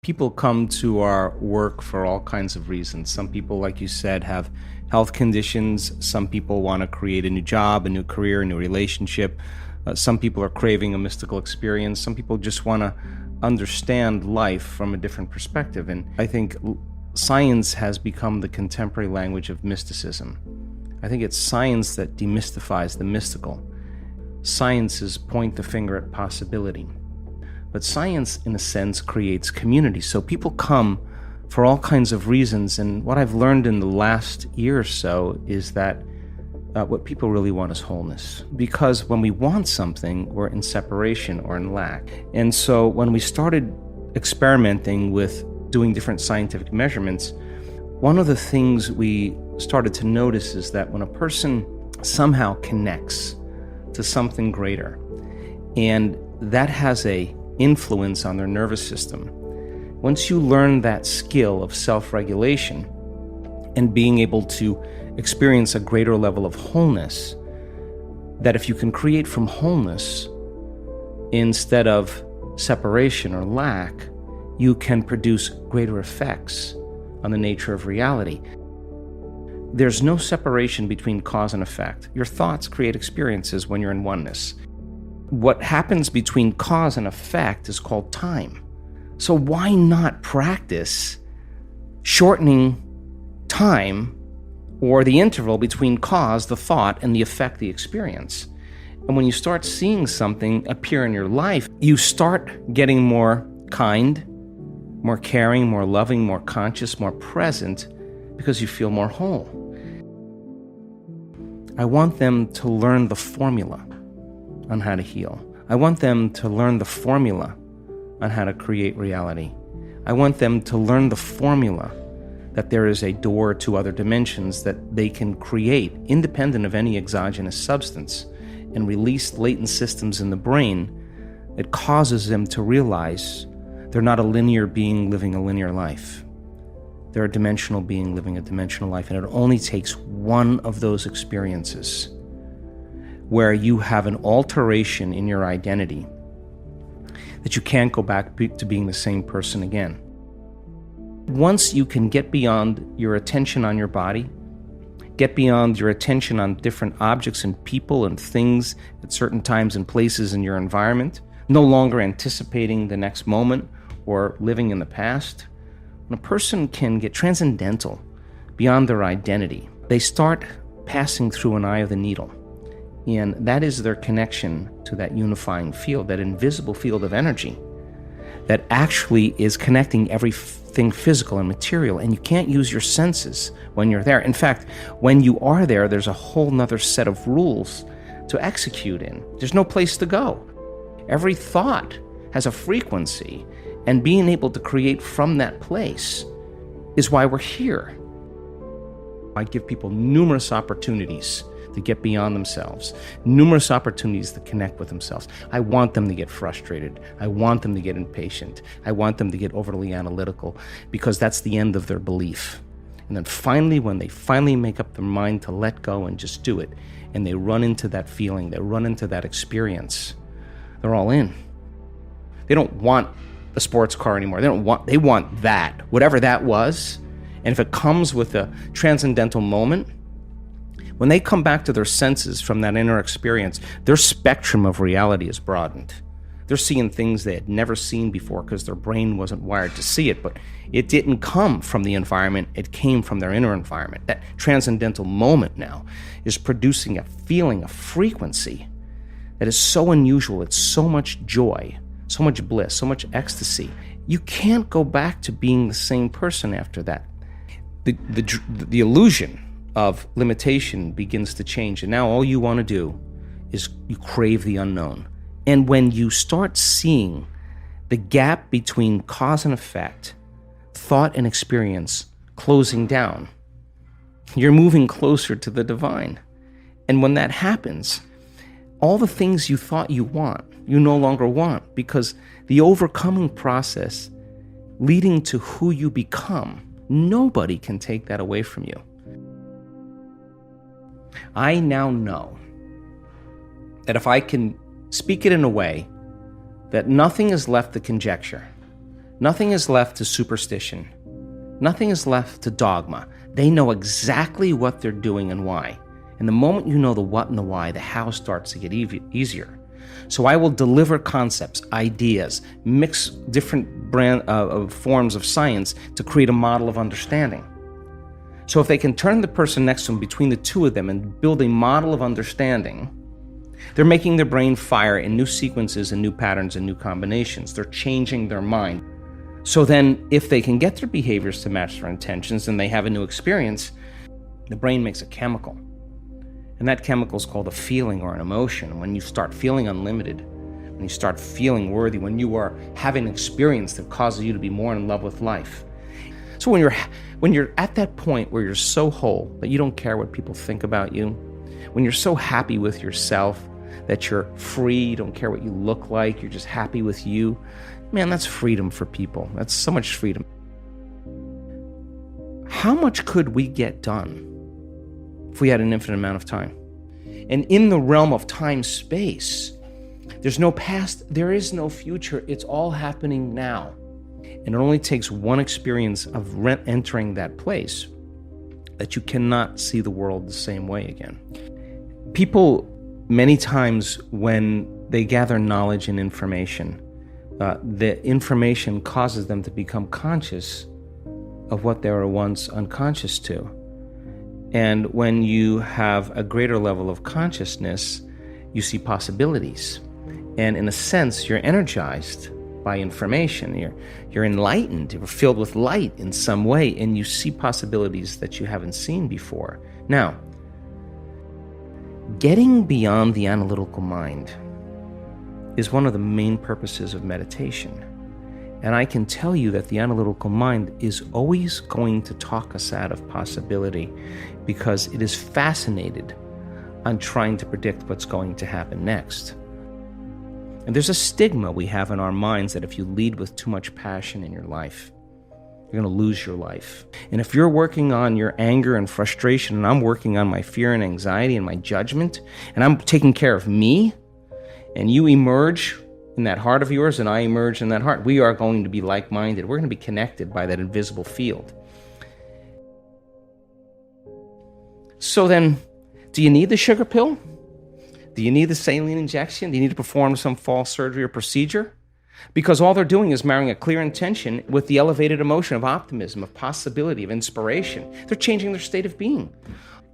People come to our work for all kinds of reasons. Some people, like you said, have health conditions. Some people want to create a new job, a new career, a new relationship. Some people are craving a mystical experience. Some people just want to understand life from a different perspective. And I think science has become the contemporary language of mysticism. I think it's science that demystifies the mystical. Sciences point the finger at possibility. But science, in a sense, creates community. So people come for all kinds of reasons. And what I've learned in the last year or so is that what people really want is wholeness. Because when we want something, we're in separation or in lack. And so when we started experimenting with doing different scientific measurements, one of the things we started to notice is that when a person somehow connects to something greater, and that has a influence on their nervous system. Once you learn that skill of self-regulation and being able to experience a greater level of wholeness, that if you can create from wholeness instead of separation or lack, you can produce greater effects on the nature of reality. There's no separation between cause and effect. Your thoughts create experiences when you're in oneness. What happens between cause and effect is called time. So why not practice shortening time or the interval between cause, the thought, and the effect, the experience? And when you start seeing something appear in your life, you start getting more kind, more caring, more loving, more conscious, more present, because you feel more whole. I want them to learn the formula on how to heal. I want them to learn the formula on how to create reality. I want them to learn the formula that there is a door to other dimensions that they can create independent of any exogenous substance and release latent systems in the brain that causes them to realize they're not a linear being living a linear life. They're a dimensional being living a dimensional life, and it only takes one of those experiences where you have an alteration in your identity that you can't go back to being the same person again. Once you can get beyond your attention on your body, get beyond your attention on different objects and people and things at certain times and places in your environment, no longer anticipating the next moment or living in the past, when a person can get transcendental beyond their identity, they start passing through an eye of the needle. And that is their connection to that unifying field, that invisible field of energy that actually is connecting everything physical and material. And you can't use your senses when you're there. In fact, when you are there, there's a whole nother set of rules to execute in. There's no place to go. Every thought has a frequency, and being able to create from that place is why we're here. I give people numerous opportunities to get beyond themselves, numerous opportunities to connect with themselves. I want them to get frustrated. I want them to get impatient. I want them to get overly analytical, because that's the end of their belief. And then finally, when they finally make up their mind to let go and just do it, and they run into that feeling, they run into that experience, they're all in. They don't want a sports car anymore. They want that, whatever that was. And if it comes with a transcendental moment, when they come back to their senses from that inner experience, their spectrum of reality is broadened. They're seeing things they had never seen before because their brain wasn't wired to see it, but it didn't come from the environment, it came from their inner environment. That transcendental moment now is producing a feeling, a frequency that is so unusual. It's so much joy, so much bliss, so much ecstasy. You can't go back to being the same person after that. The illusion of limitation begins to change, and now all you want to do is you crave the unknown. And when you start seeing the gap between cause and effect, thought and experience closing down, you're moving closer to the divine. And when that happens, all the things you thought you want, you no longer want, because the overcoming process leading to who you become, nobody can take that away from you. I now know that if I can speak it in a way that nothing is left to conjecture, Nothing is left to superstition. Nothing is left to dogma. They know exactly what they're doing and why. And the moment you know the what and the why, the how starts to get easier. So I will deliver concepts, ideas, mix different forms of science to create a model of understanding. So if they can turn the person next to them between the two of them and build a model of understanding, they're making their brain fire in new sequences and new patterns and new combinations. They're changing their mind. So then if they can get their behaviors to match their intentions and they have a new experience, the brain makes a chemical. And that chemical is called a feeling or an emotion. When you start feeling unlimited, when you start feeling worthy, when you are having an experience that causes you to be more in love with life. So when you're at that point where you're so whole that you don't care what people think about you, when you're so happy with yourself that you're free, you don't care what you look like, you're just happy with you, man, that's freedom for people. That's so much freedom. How much could we get done if we had an infinite amount of time? And in the realm of time-space, there's no past, there is no future. It's all happening now. And it only takes one experience of entering that place that you cannot see the world the same way again. People, many times when they gather knowledge and information, the information causes them to become conscious of what they were once unconscious to. And when you have a greater level of consciousness, you see possibilities. And in a sense, you're energized by information. You're enlightened. You're filled with light in some way, and you see possibilities that you haven't seen before. Now, getting beyond the analytical mind is one of the main purposes of meditation. And I can tell you that the analytical mind is always going to talk us out of possibility because it is fascinated on trying to predict what's going to happen next. And there's a stigma we have in our minds that if you lead with too much passion in your life, you're going to lose your life. And if you're working on your anger and frustration, and I'm working on my fear and anxiety and my judgment, and I'm taking care of me, and you emerge in that heart of yours, and I emerge in that heart, we are going to be like-minded. We're going to be connected by that invisible field. So then, do you need the sugar pill? Do you need the saline injection? Do you need to perform some false surgery or procedure? Because all they're doing is marrying a clear intention with the elevated emotion of optimism, of possibility, of inspiration. They're changing their state of being.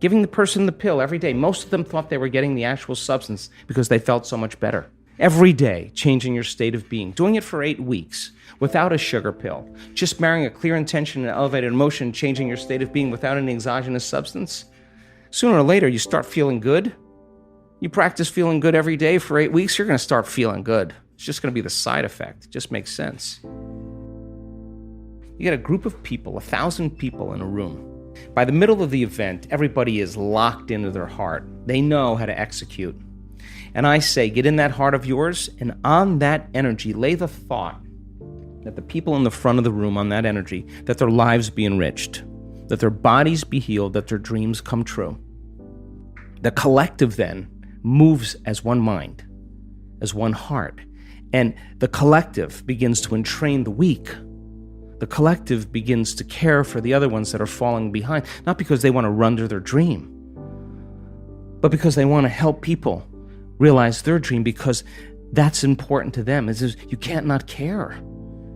Giving the person the pill every day. Most of them thought they were getting the actual substance because they felt so much better. Every day, changing your state of being. Doing it for 8 weeks without a sugar pill. Just marrying a clear intention and elevated emotion, changing your state of being without any exogenous substance. Sooner or later, you start feeling good. You practice feeling good every day for 8 weeks, you're going to start feeling good. It's just going to be the side effect. It just makes sense. You get a group of people, 1,000 people in a room. By the middle of the event, everybody is locked into their heart. They know how to execute. And I say, get in that heart of yours, and on that energy, lay the thought that the people in the front of the room, on that energy, that their lives be enriched, that their bodies be healed, that their dreams come true. The collective then moves as one mind, as one heart, and the collective begins to entrain the weak. The collective begins to care for the other ones that are falling behind, not because they want to run to their dream, but because they want to help people realize their dream, because that's important to them. You can't not care.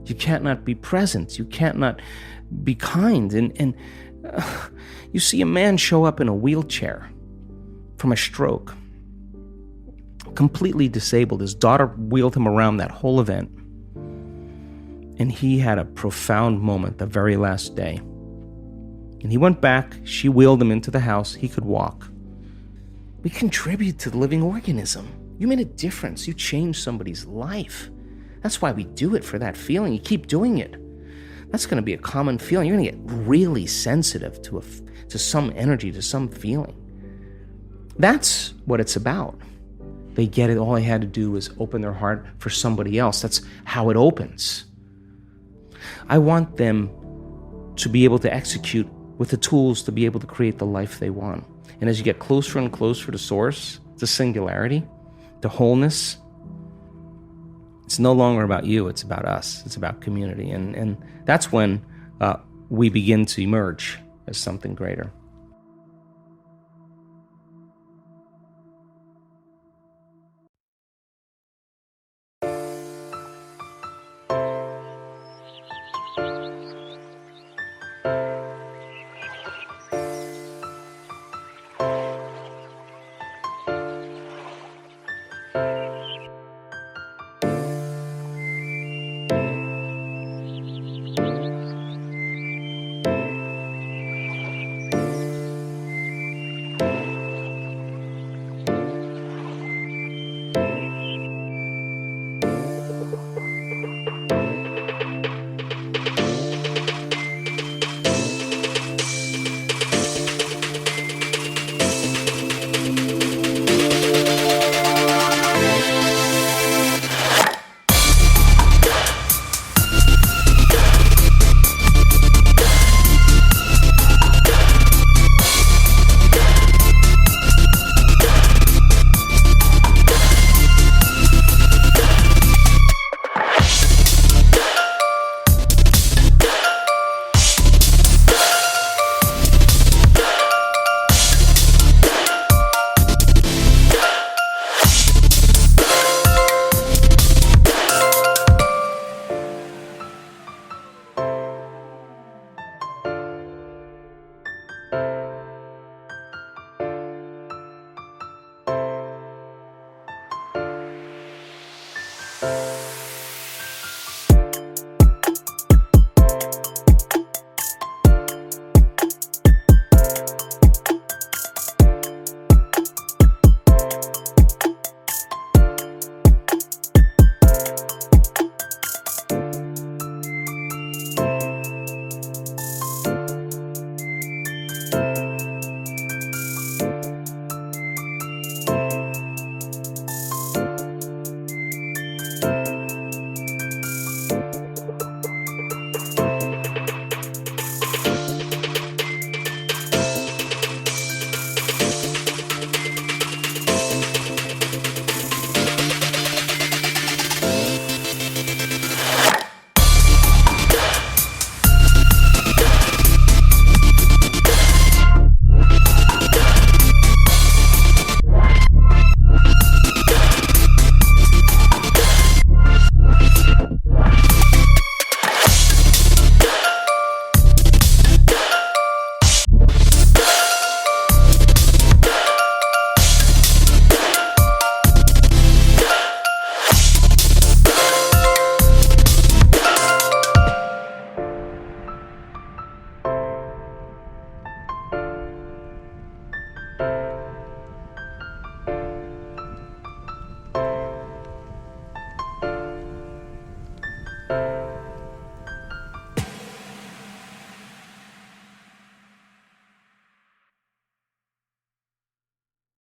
You can't not be present. You can't not be kind. And you see a man show up in a wheelchair from a stroke, completely disabled. His daughter wheeled him around that whole event. And he had a profound moment the very last day. And he went back, she wheeled him into the house, he could walk. We contribute to the living organism. You made a difference. You changed somebody's life. That's why we do it, for that feeling. You keep doing it. That's going to be a common feeling. You're going to get really sensitive to some energy, to some feeling. That's what it's about. They get it. All they had to do was open their heart for somebody else. That's how it opens. I want them to be able to execute with the tools to be able to create the life they want. And as you get closer and closer to source, to singularity, to wholeness, It's no longer about you, it's about us, it's about community. And that's when we begin to emerge as something greater.